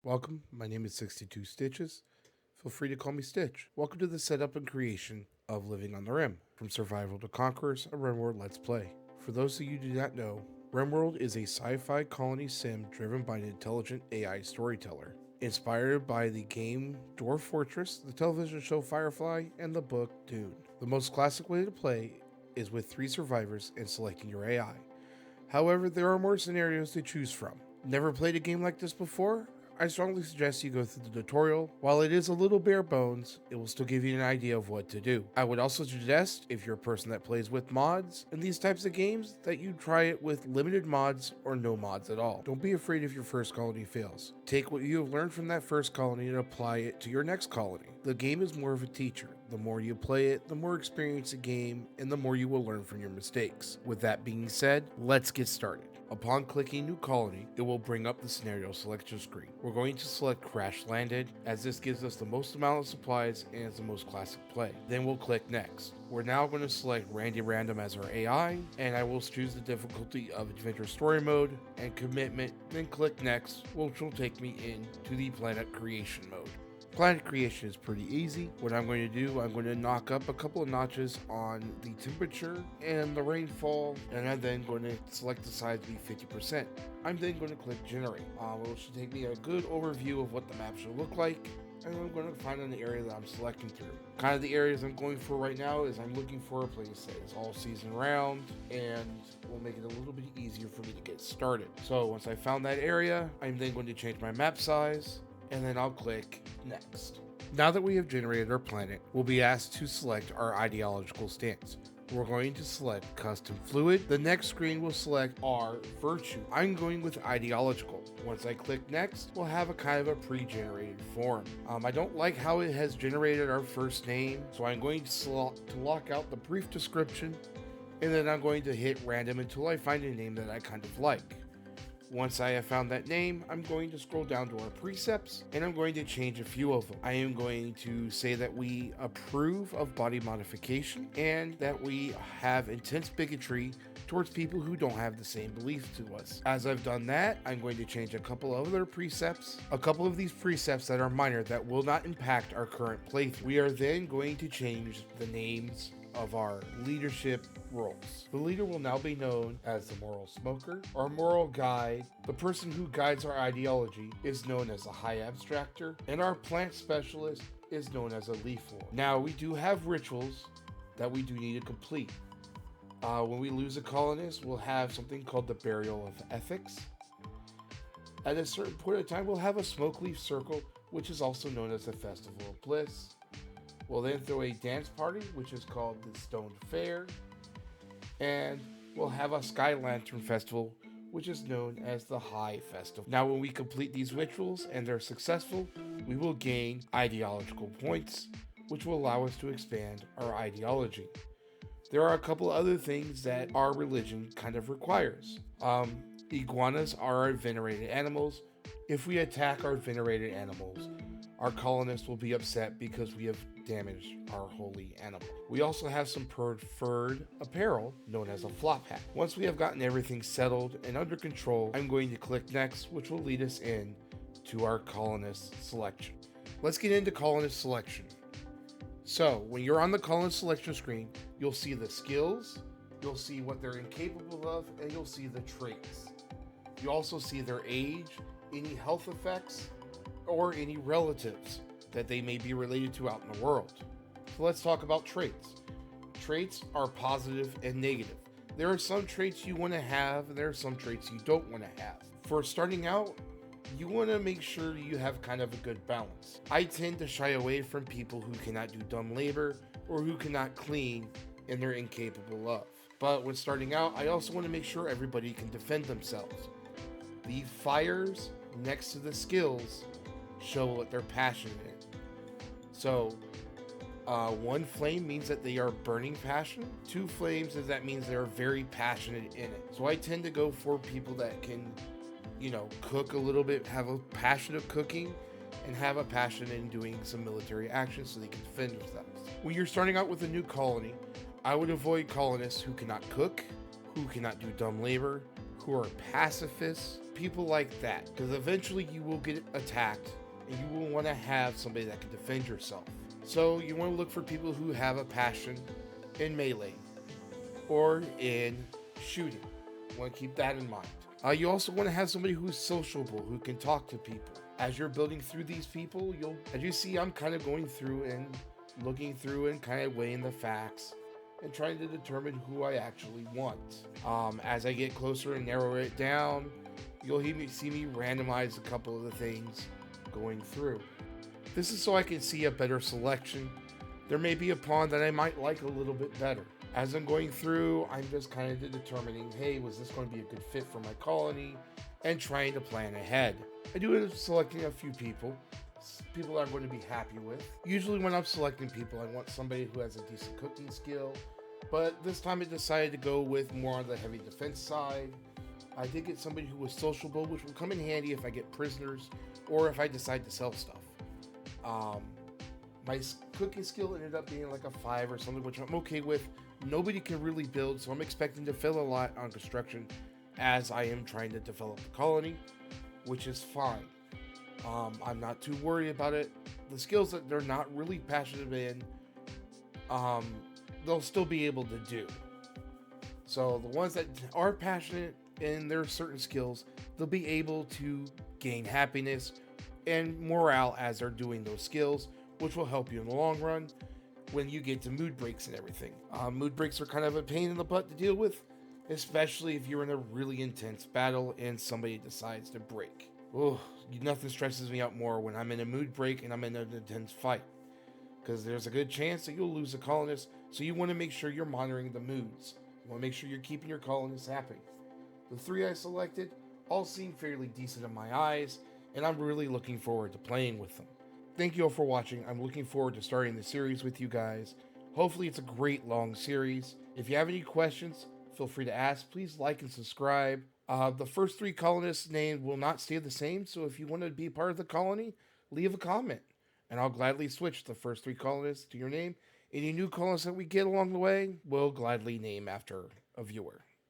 Welcome, my name is 62 Stitches. Feel free to call me Stitch. Welcome to the setup and creation of Living on the Rim. From Survival to Conquerors, a RimWorld Let's Play. For those of you who do not know, RimWorld is a sci-fi colony sim driven by an intelligent AI storyteller. Inspired by the game Dwarf Fortress, the television show Firefly, and the book Dune. The most classic way to play is with 3 survivors and selecting your AI. However, there are more scenarios to choose from. Never played a game like this before? I strongly suggest you go through the tutorial. While it is a little bare bones, it will still give you an idea of what to do. I would also suggest, if you're a person that plays with mods in these types of games, that you try it with limited mods or no mods at all. Don't be afraid if your first colony fails. Take what you have learned from that first colony and apply it to your next colony. The game is more of a teacher. The more you play it, the more experience the game, and the more you will learn from your mistakes. With that being said, let's get started. Upon clicking New Colony, it will bring up the scenario selection screen. We're going to select Crash Landed, as this gives us the most amount of supplies and is the most classic play. Then we'll click Next. We're now going to select Randy Random as our AI, and I will choose the difficulty of Adventure Story Mode and Commitment, then click Next, which will take me into the Planet Creation mode. Planet creation is pretty easy. What I'm going to do, I'm going to knock up a couple of notches on the temperature and the rainfall, and I'm then going to select the size to be 50%. I'm then going to click generate, which should take me a good overview of what the map should look like, and I'm going to find an area that I'm selecting through. Kind of the areas I'm going for right now is I'm looking for a place that is all season round and will make it a little bit easier for me to get started. So once I found that area, I'm then going to change my map size, and then I'll click Next. Now that we have generated our planet, we'll be asked to select our ideological stance. We're going to select Custom Fluid. The next screen will select our Virtue. I'm going with Ideological. Once I click Next, we'll have a kind of a pre-generated form. I don't like how it has generated our first name, so I'm going to lock out the brief description, and then I'm going to hit random until I find a name that I kind of like. Once I have found that name, I'm going to scroll down to our precepts and I'm going to change a few of them. I am going to say that we approve of body modification and that we have intense bigotry towards people who don't have the same beliefs to us. As I've done that, I'm going to change a couple of other precepts, a couple of these precepts that are minor that will not impact our current playthrough. We are then going to change the names of our leadership roles. The leader will now be known as the moral smoker or moral guide. The person who guides our ideology is known as a high abstractor, and our plant specialist is known as a leaf lord. Now, we do have rituals that we do need to complete. When we lose a colonist, we'll have something called the Burial of Ethics. At a certain point in time, we'll have a smoke leaf circle, which is also known as the Festival of Bliss. We'll then throw a dance party, which is called the Stone Fair. And we'll have a Sky Lantern Festival, which is known as the High Festival. Now, when we complete these rituals and they're successful, we will gain ideological points, which will allow us to expand our ideology. There are a couple other things that our religion kind of requires. Iguanas are our venerated animals. If we attack our venerated animals, our colonists will be upset because we have damaged our holy animal. We also have some preferred apparel known as a flop hat. Once we have gotten everything settled and under control, I'm going to click Next, which will lead us in to our colonist selection. Let's get into colonist selection. So when you're on the colonist selection screen, you'll see the skills, you'll see what they're incapable of, and you'll see the traits. You also see their age, any health effects, or any relatives that they may be related to out in the world. So let's talk about traits. Traits are positive and negative. There are some traits you want to have, and there are some traits you don't want to have. For starting out, you want to make sure you have kind of a good balance. I tend to shy away from people who cannot do dumb labor or who cannot clean and they're incapable of. But when starting out, I also want to make sure everybody can defend themselves. The fires next to the skills show what they're passionate in. So, 1 flame means that they are burning passion. 2 flames is that means they're very passionate in it. So I tend to go for people that can, cook a little bit, have a passion of cooking, and have a passion in doing some military action so they can defend themselves. When you're starting out with a new colony, I would avoid colonists who cannot cook, who cannot do dumb labor, who are pacifists, people like that. Because eventually you will get attacked and you will want to have somebody that can defend yourself. So you want to look for people who have a passion in melee or in shooting. You want to keep that in mind. You also want to have somebody who's sociable, who can talk to people. As you're building through these people, as you see, I'm kind of going through and looking through and kind of weighing the facts and trying to determine who I actually want. As I get closer and narrow it down, you'll see me randomize a couple of the things going through. This is so I can see a better selection. There may be a pawn that I might like a little bit better. As I'm going through, I'm just kind of determining, hey, was this going to be a good fit for my colony? And trying to plan ahead. I do end up selecting a few people I'm going to be happy with. Usually when I'm selecting people, I want somebody who has a decent cooking skill, but this time I decided to go with more on the heavy defense side. I did get somebody who was sociable, which will come in handy if I get prisoners or if I decide to sell stuff. My cooking skill ended up being like a 5 or something, which I'm okay with. Nobody can really build, so I'm expecting to fail a lot on construction as I am trying to develop the colony, which is fine. I'm not too worried about it. The skills that they're not really passionate in, they'll still be able to do. So the ones that are passionate in their certain skills, they'll be able to gain happiness and morale as they're doing those skills, which will help you in the long run when you get to mood breaks and everything. Mood breaks are kind of a pain in the butt to deal with, especially if you're in a really intense battle and somebody decides to break. Oh, nothing stresses me out more when I'm in a mood break and I'm in an intense fight, because there's a good chance that you'll lose a colonist, so you want to make sure you're monitoring the moods. You want to make sure you're keeping your colonists happy. The 3 I selected all seem fairly decent in my eyes, and I'm really looking forward to playing with them. Thank you all for watching. I'm looking forward to starting the series with you guys. Hopefully it's a great long series. If you have any questions, feel free to ask. Please like and subscribe. The first 3 colonists' names will not stay the same, so if you want to be part of the colony, leave a comment, and I'll gladly switch the first 3 colonists to your name. Any new colonists that we get along the way, we'll gladly name after a viewer.